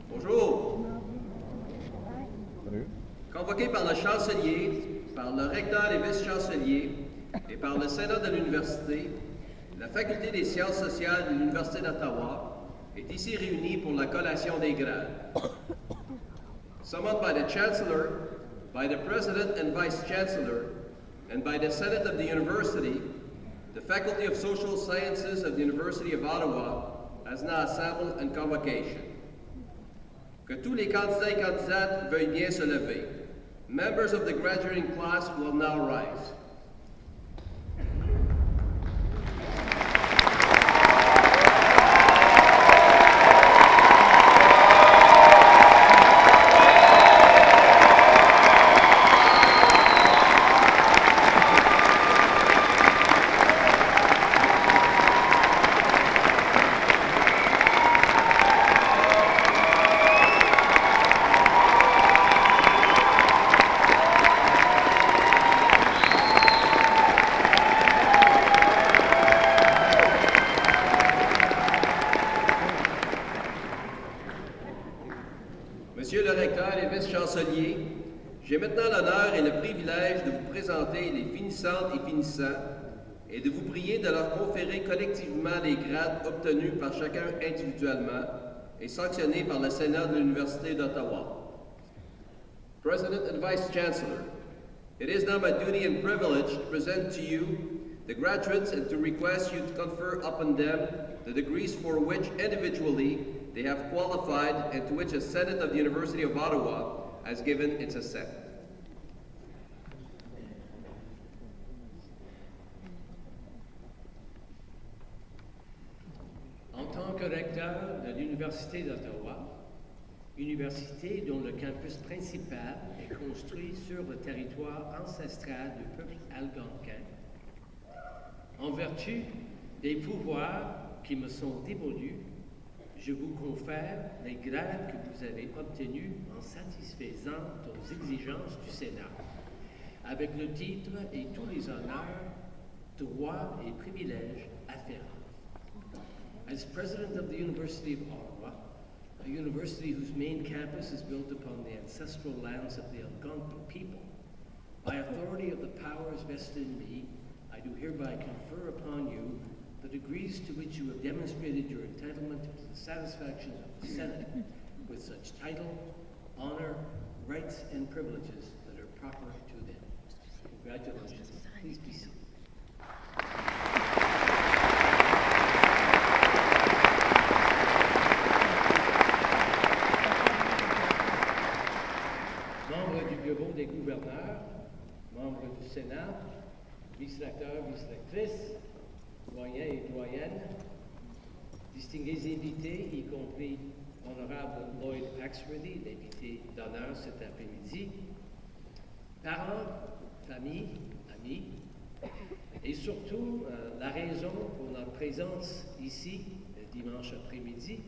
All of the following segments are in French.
Bonjour. Convoqué par le chancelier, par le recteur et vice-chancelier et par le Sénat de l'Université, la Faculté des sciences sociales de l'Université d'Ottawa est ici réunie pour la collation des grades. Summoned by the Chancellor, by the President and Vice-Chancellor, and by the Senate of the University, the Faculty of Social Sciences of the University of Ottawa has now assembled in convocation. Que tous les candidats et candidates veuillent bien se lever. Members of the graduating class will now rise. Monsieur le recteur et vice-chancelier, j'ai maintenant l'honneur et le privilège de vous présenter les finissantes et finissants et de vous prier de leur conférer collectivement les grades obtenus par chacun individuellement et sanctionnés par le Sénat de l'Université d'Ottawa. President and Vice-Chancellor, it is now my duty and privilege to present to you the graduates and to request you to confer upon them the degrees for which individually they have qualified and to which the Senate of the University of Ottawa has given its assent. En tant que recteur de l'Université d'Ottawa, université dont le campus principal est construit sur le territoire ancestral du peuple algonquin, en vertu des pouvoirs qui me sont dévolus, je vous confère les grades que vous avez obtenus en satisfaisant aux exigences du Sénat, avec le titre et tous les honneurs, droits et privilèges afférents. As President of the University of Ottawa, a university whose main campus is built upon the ancestral lands of the Algonquin people, by authority of the powers vested in me, I do hereby confer upon you the degrees to which you have demonstrated your entitlement to the satisfaction of the Senate with such title, honor, rights, and privileges that are proper to them. Congratulations. Please be seated. Membres du Bureau des gouverneurs, membres du Sénat, vice-recteurs, vice-rectrices, doyens et doyennes, distingués invités, y compris Honorable Lloyd Axworthy, l'invité d'honneur cet après-midi, parents, familles, amis, et surtout la raison pour notre présence ici le dimanche après-midi,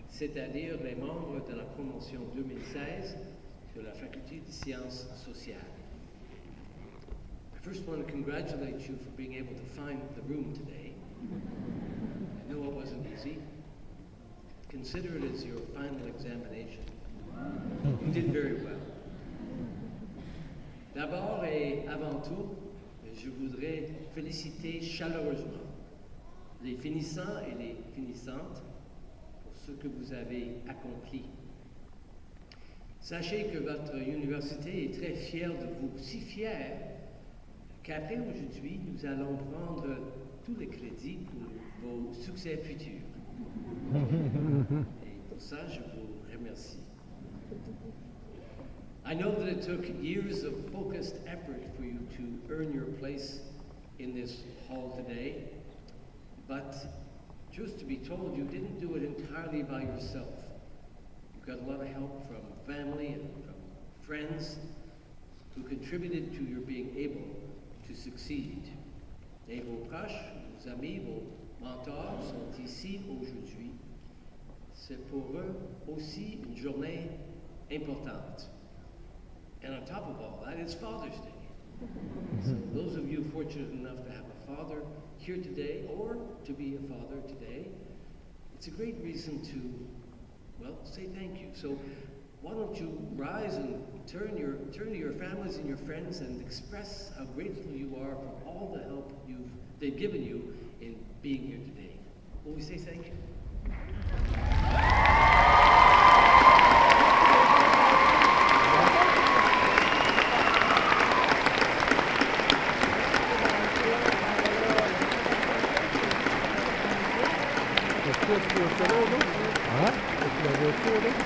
c'est-à-dire les membres de la promotion 2016 de la Faculté de sciences sociales. I first want to congratulate you for being able to find the room today. I know it wasn't easy. Consider it as your final examination. You did very well. D'abord et avant tout, je voudrais féliciter chaleureusement les finissants et les finissantes pour ce que vous avez accompli. Sachez que votre université est très fière de vous, si fière qu'après aujourd'hui, nous allons prendre tous les crédits pour vos succès futurs. Et pour ça, je vous remercie. I know that it took years of focused effort for you to earn your place in this hall today, but just to be told, you didn't do it entirely by yourself. You got a lot of help from family and from friends who contributed to your being able to succeed. Et vos proches, vos amis, vos mentors sont ici aujourd'hui. C'est pour eux aussi une journée importante. And on top of all that, it's Father's Day. So those of you fortunate enough to have a father here today, or to be a father today, it's a great reason to, well, say thank you. So why don't you rise and turn to your families and your friends and express how grateful you are for all the help they've given you in being here today. Will we say thank you?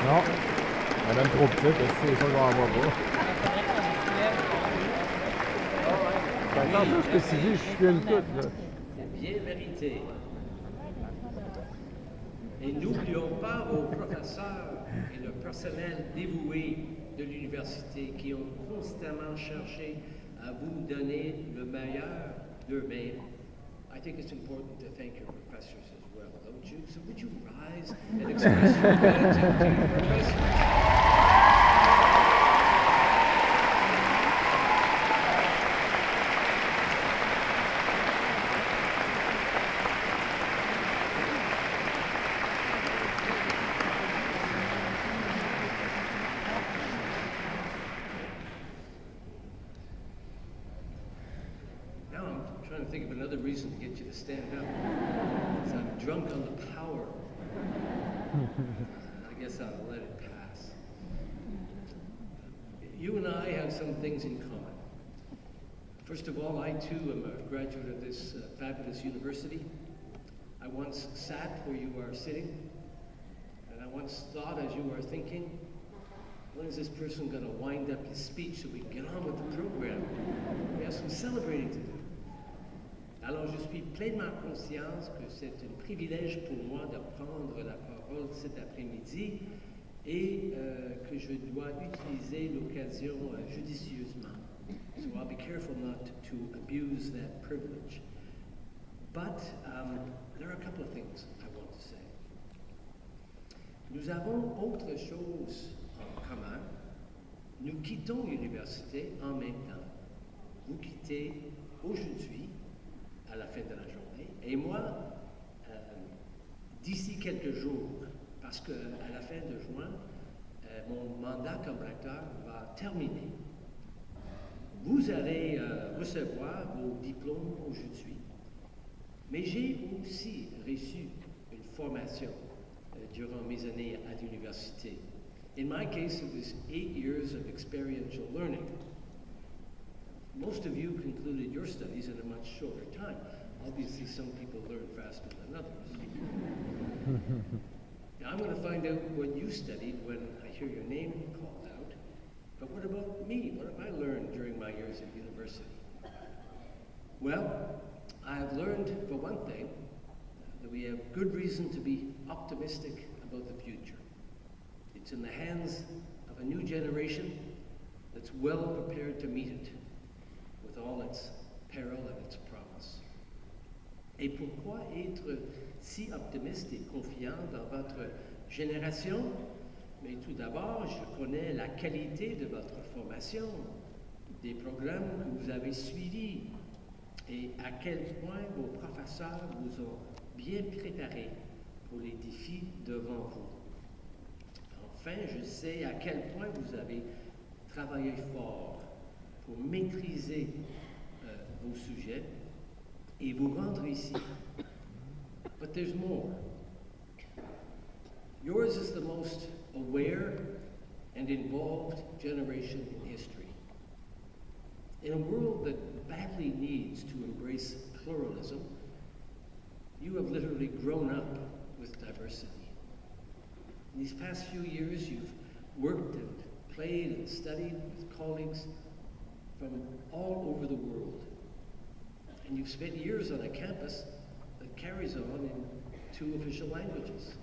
Non, madame trop petite, c'est ça qu'on va avoir pas. Attention, ce que tu dis, je filme tout, là. Bien mérité. Et n'oublions pas vos professeurs et le personnel dévoué de l'université qui ont constamment cherché à vous donner le meilleur d'eux-mêmes. I think it's important to thank your professors as well, don't you? So would you rise and express your gratitude to your professors? Think of another reason to get you to stand up. So I'm drunk on the power. I guess I'll let it pass. You and I have some things in common. First of all, I too am a graduate of this fabulous university. I once sat where you are sitting, and I once thought as you were thinking, when is this person going to wind up his speech so we can get on with the program? We have some celebrating to do. Alors, je suis pleinement conscience que c'est un privilège pour moi de prendre la parole cet après-midi et que je dois utiliser l'occasion judicieusement. So I'll be careful not to abuse that privilege. But there are a couple of things I want to say. Nous avons autre chose en commun. Nous quittons l'université en même temps. Vous quittez aujourd'hui à la fin de la journée, et moi, d'ici quelques jours, parce qu'à la fin de juin, mon mandat comme recteur va terminer. Vous allez recevoir vos diplômes aujourd'hui. Mais j'ai aussi reçu une formation durant mes années à l'université. In my case, it was 8 years of experiential learning. Most of you concluded your studies in a much shorter time. Obviously, some people learn faster than others. Now, I'm going to find out what you studied when I hear your name called out. But what about me? What have I learned during my years at university? Well, I have learned, for one thing, that we have good reason to be optimistic about the future. It's in the hands of a new generation that's well prepared to meet it, with all its peril and its promise. Et pourquoi être si optimiste et confiant dans votre génération? Mais tout d'abord, je connais la qualité de votre formation, des programmes que vous avez suivis, et à quel point vos professeurs vous ont bien préparé pour les défis devant vous. Enfin, je sais à quel point vous avez travaillé fort pour maîtriser vos sujets et vous rendre ici. But there's more. Yours is the most aware and involved generation in history. In a world that badly needs to embrace pluralism, you have literally grown up with diversity. In these past few years, you've worked and played and studied with colleagues from all over the world. And you've spent years on a campus that carries on in 2 official languages.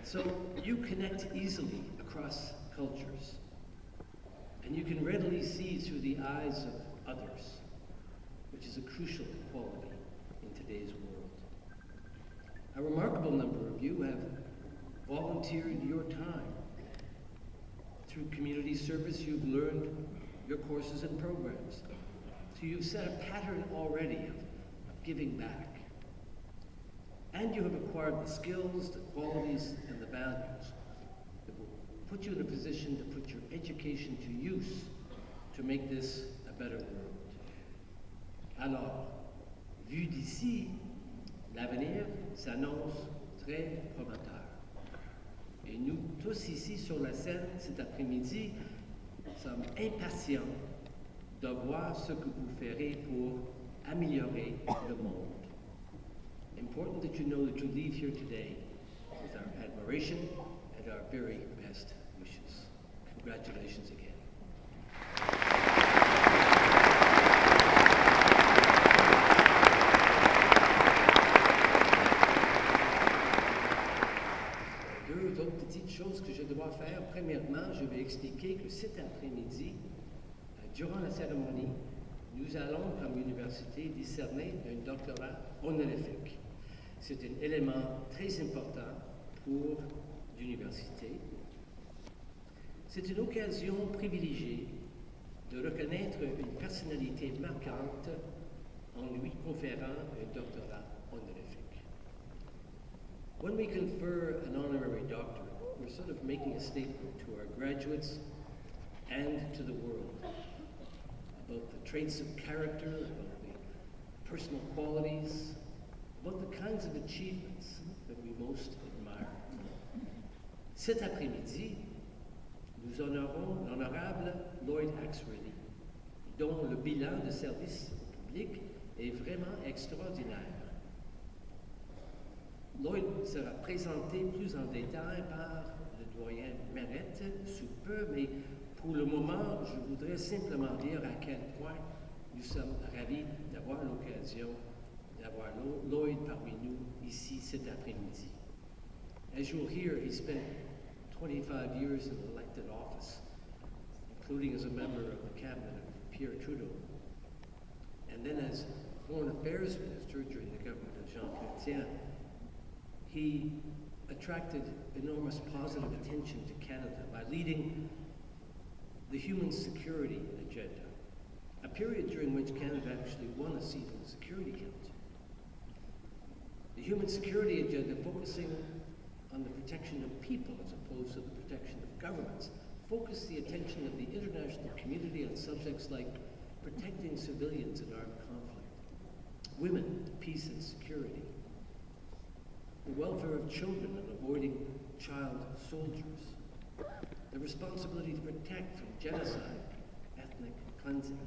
So you connect easily across cultures. And you can readily see through the eyes of others, which is a crucial quality in today's world. A remarkable number of you have volunteered your time. Through community service, you've learned your courses and programs. So you've set a pattern already of giving back. And you have acquired the skills, the qualities, and the values that will put you in a position to put your education to use to make this a better world. Alors, vu d'ici, l'avenir s'annonce très prometteur. Et nous tous ici sur la scène cet après-midi sommes impatients de voir ce que vous ferez pour améliorer le monde. Important that you know that you leave here today with our admiration and our very best wishes. Congratulations again. Deux autres petites choses que je dois faire. Premièrement, je vais expliquer que cet après-midi, durant la cérémonie, nous allons, comme université, décerner un doctorat honorifique. C'est un élément très important pour l'université. C'est une occasion privilégiée de reconnaître une personnalité marquante en lui conférant un doctorat honorifique. When we confer an honorary doctorate, we're sort of making a statement to our graduates and to the world about the traits of character, about the personal qualities, about the kinds of achievements that we most admire. Cet après-midi, nous honorons l'honorable Lloyd Axworthy, dont le bilan de service au public est vraiment extraordinaire. Lloyd sera présenté plus en détail par le doyen Merette sous peu, mais pour le moment, je voudrais simplement dire à quel point nous sommes ravis d'avoir l'occasion d'avoir Lloyd parmi nous ici cet après-midi. As you'll hear, he spent 25 years in elected office, including as a member of the cabinet of Pierre Trudeau, and then as Foreign Affairs Minister during the government of Jean Chrétien. He attracted enormous positive attention to Canada by leading the human security agenda, a period during which Canada actually won a seat in the Security Council. The human security agenda focusing on the protection of people as opposed to the protection of governments focused the attention of the international community on subjects like protecting civilians in armed conflict, women to peace and security, the welfare of children and avoiding child soldiers, the responsibility to protect from genocide, ethnic cleansing.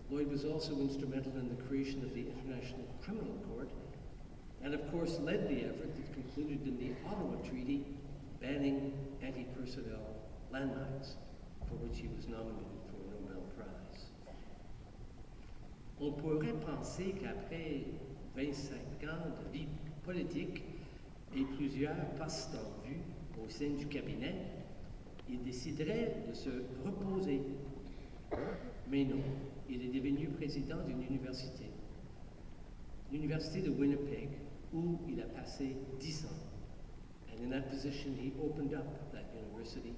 Lloyd was also instrumental in the creation of the International Criminal Court, and of course led the effort that concluded in the Ottawa Treaty banning anti-personnel landmines, for which he was nominated for a Nobel Prize. On pourrait penser qu'après 25 ans de vie politique et plusieurs postes en vue au sein du cabinet, il déciderait de se reposer. Mais non, il est devenu président d'une université, l'université de Winnipeg, où il a passé 10 ans. And in that position, he opened up that university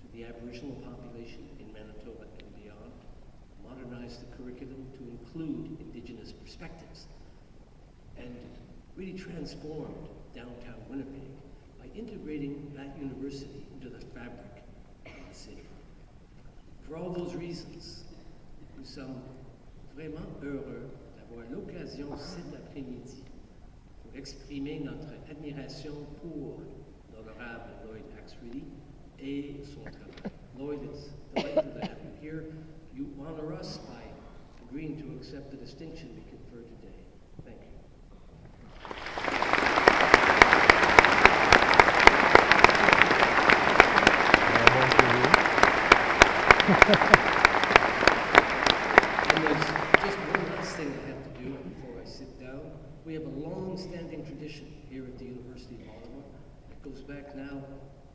to the Aboriginal population in Manitoba and beyond, modernized the curriculum to include Indigenous perspectives, and really transformed downtown Winnipeg by integrating that university into the fabric of the city. For all those reasons, nous sommes vraiment heureux d'avoir l'occasion cet après-midi pour exprimer notre admiration pour l'honorable Lloyd Axworthy et son travail. Lloyd, it's delightful to have you here. You honor us by agreeing to accept the distinction we confer today. Thank you. And there's just one last thing I have to do before I sit down. We have a long-standing tradition here at the University of Ottawa that goes back now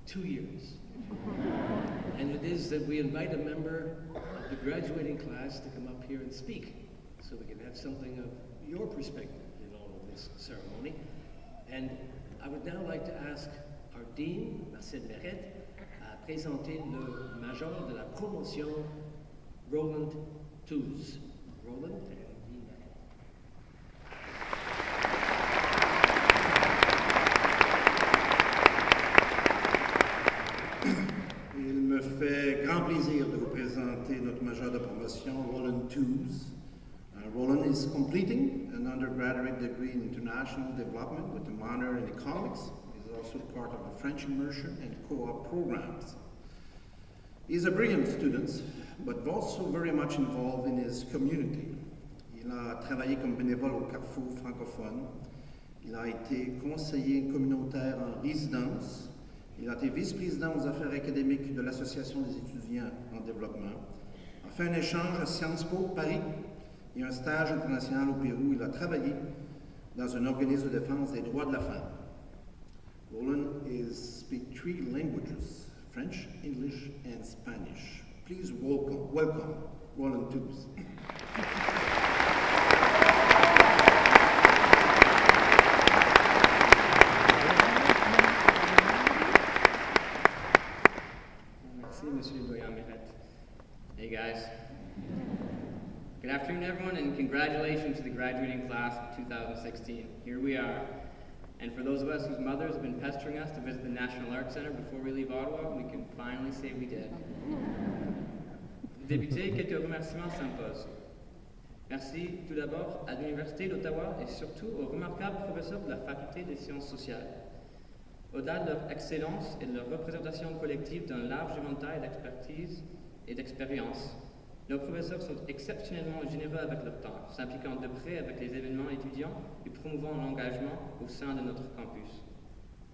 2 years. And it is that we invite a member of the graduating class to come up here and speak, so we can have something of your perspective in all of this ceremony. And I would now like to ask our Dean, Marcel Mérette, à présenter le major de la promotion, Roland Toos. Roland? Il me fait grand plaisir de vous présenter notre major de promotion, Roland Toos. Roland is completing an undergraduate degree in international development with a minor in economics. He's also part of the French immersion and co-op programs. He's a brilliant student, but also very much involved in his community. Il a travaillé comme bénévole au Carrefour francophone. Il a été conseiller communautaire en résidence. Il a été vice-président aux affaires académiques de l'Association des étudiants en développement. A fait un échange à Sciences Po, Paris, et un stage international au Pérou. Il a travaillé dans un organisme de défense des droits de la femme. Roland speaks 3 languages, French, English, and Spanish. Please welcome Roland Toos. Hey guys. Good afternoon everyone, and congratulations to the graduating class of 2016. Here we are. And for those of us whose mothers have been pestering us to visit the National Arts Center before we leave Ottawa, we can finally say we did. Débuter, quelques remerciements s'imposent. Merci tout d'abord à l'Université d'Ottawa et surtout aux remarquables professeurs de la Faculté des sciences sociales. Au-delà de leur excellence et de leur représentation collective d'un large éventail d'expertise et d'expérience, nos professeurs sont exceptionnellement généreux avec leur temps, s'impliquant de près avec les événements étudiants et promouvant l'engagement au sein de notre campus.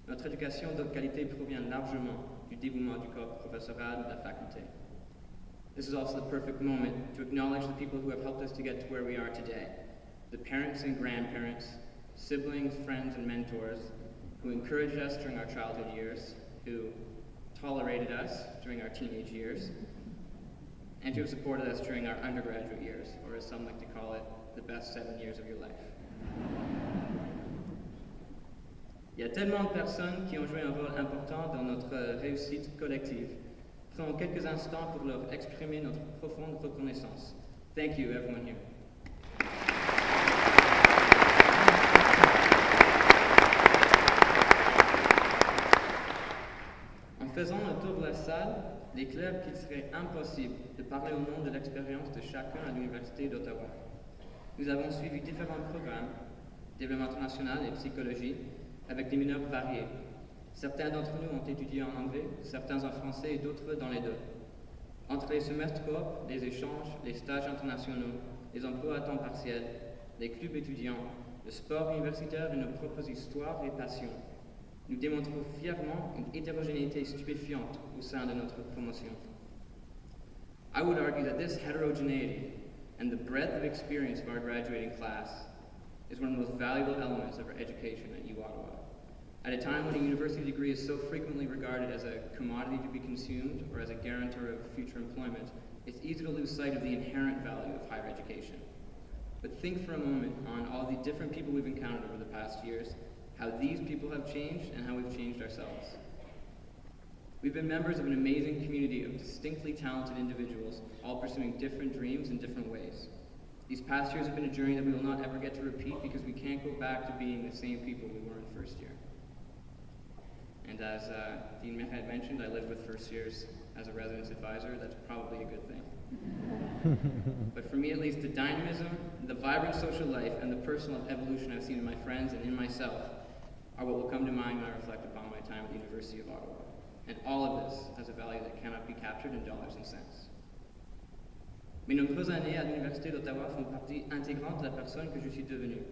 Notre éducation de qualité provient largement du dévouement du corps professoral de la faculté. This is also the perfect moment to acknowledge the people who have helped us to get to where we are today. The parents and grandparents, siblings, friends, and mentors who encouraged us during our childhood years, who tolerated us during our teenage years, and who have supported us during our undergraduate years, or as some like to call it, the best 7 years of your life. Il y a tellement de personnes qui ont joué un rôle important dans notre réussite collective. Prenons quelques instants pour leur exprimer notre profonde reconnaissance. Thank you, everyone here. En faisant un tour de la salle, il est clair qu'il serait impossible de parler au nom de l'expérience de chacun à l'Université d'Ottawa. nous avons suivi différents programmes, développement international et psychologie, avec des mineurs variés. Certains d'entre nous ont étudié en anglais, certains en français et d'autres dans les deux. Entre les semestres coop, les échanges, les stages internationaux, les emplois à temps partiel, les clubs étudiants, le sport universitaire et nos propres histoires et passions, nous démontrons fièrement une hétérogénéité stupéfiante au sein de notre promotion. I would argue that this heterogeneity and the breadth of experience of our graduating class is one of the most valuable elements of our education at UOttawa. At a time when a university degree is so frequently regarded as a commodity to be consumed or as a guarantor of future employment, it's easy to lose sight of the inherent value of higher education. But think for a moment on all the different people we've encountered over the past years, how these people have changed and how we've changed ourselves. We've been members of an amazing community of distinctly talented individuals, all pursuing different dreams in different ways. These past years have been a journey that we will not ever get to repeat because we can't go back to being the same people we were in first year. And as Dean Meh had mentioned, I lived with first years as a residence advisor. That's probably a good thing. But for me at least, the dynamism, the vibrant social life, and the personal evolution I've seen in my friends and in myself are what will come to mind when I reflect upon my time at the University of Ottawa. And all of this has a value that cannot be captured in dollars and cents. Mes nombreuses années à l'Université d'Ottawa font partie intégrante de la personne que je suis devenue.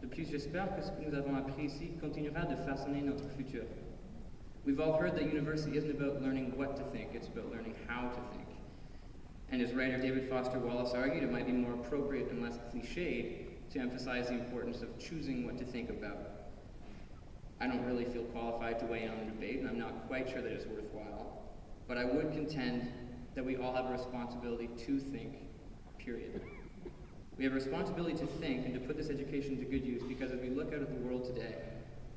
De plus, j'espère que ce que nous avons appris ici continuera de façonner notre futur. We've all heard that university isn't about learning what to think, it's about learning how to think. And as writer David Foster Wallace argued, it might be more appropriate and less cliched to emphasize the importance of choosing what to think about. I don't really feel qualified to weigh in on the debate, and I'm not quite sure that it's worthwhile. But I would contend that we all have a responsibility to think, period. We have a responsibility to think and to put this education to good use because as we look out at the world today,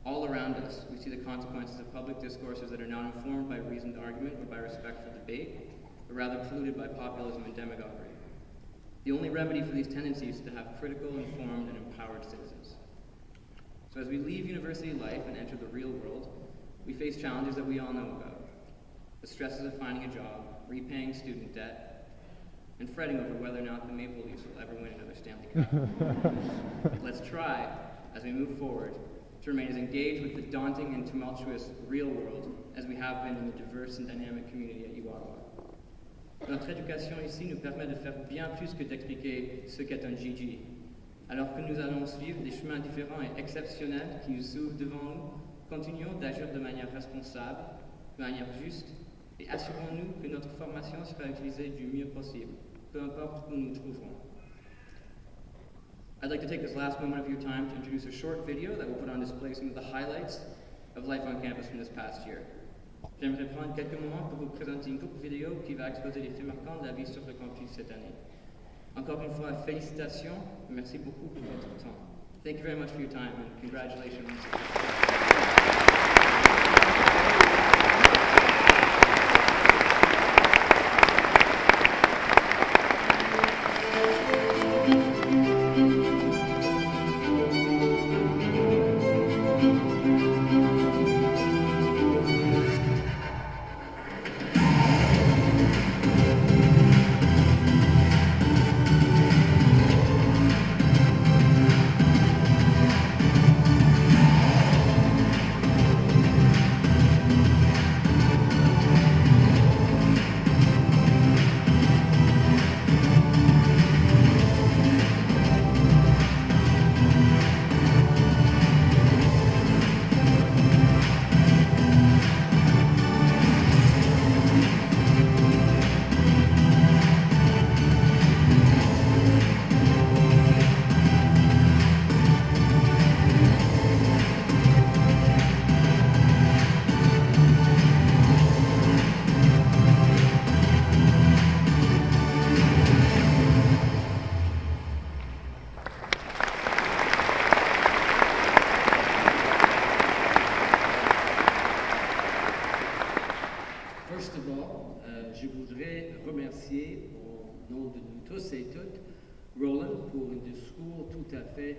all around us, we see the consequences of public discourses that are not informed by reasoned argument or by respectful debate, but rather polluted by populism and demagoguery. The only remedy for these tendencies is to have critical, informed, and empowered citizens. So as we leave university life and enter the real world, we face challenges that we all know about. The stresses of finding a job, repaying student debt, and fretting over whether or not the Maple Leafs will ever win another Stanley Cup. Let's try, as we move forward, to remain as engaged with the daunting and tumultuous real world as we have been in the diverse and dynamic community at UOttawa. Notre éducation ici nous permet de faire bien plus que d'expliquer ce qu'est un GG. Alors que nous allons suivre des chemins différents et exceptionnels qui nous s'ouvrent devant nous, continuons d'agir de manière responsable, de manière juste, et assurons-nous que notre formation sera utilisée du mieux possible, peu importe où nous nous trouverons. I'd like to take this last moment of your time to introduce a short video that we'll put on display some of the highlights of life on campus from this past year. J'aimerais prendre quelques moments pour vous présenter une courte vidéo qui va exposer les faits marquants de la vie sur le campus cette année. Encore une fois, félicitations, merci beaucoup pour votre temps. Thank you very much for your time and congratulations.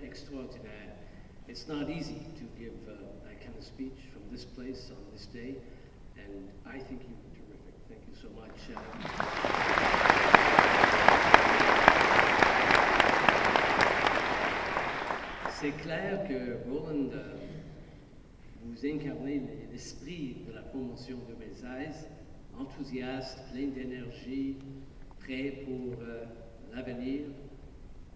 Extraordinaire. It's not easy to give that kind of speech from this place on this day, and I think you were terrific. Thank you so much. C'est clair que Roland, vous incarnez l'esprit de la promotion 2016, enthousiaste, plein d'énergie, prêt pour l'avenir.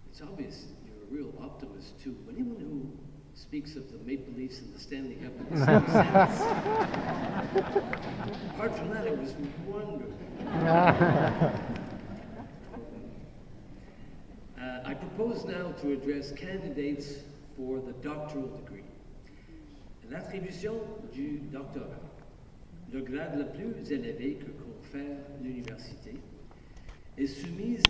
It's obvious you're a real optimist too. Anyone who speaks of the Maple Leafs and the Stanley Cup in the same sentence, apart from that, it was wonderful. I propose now to address candidates for the doctoral degree. L'attribution du doctorat, le grade le plus élevé que confère l'université, est soumise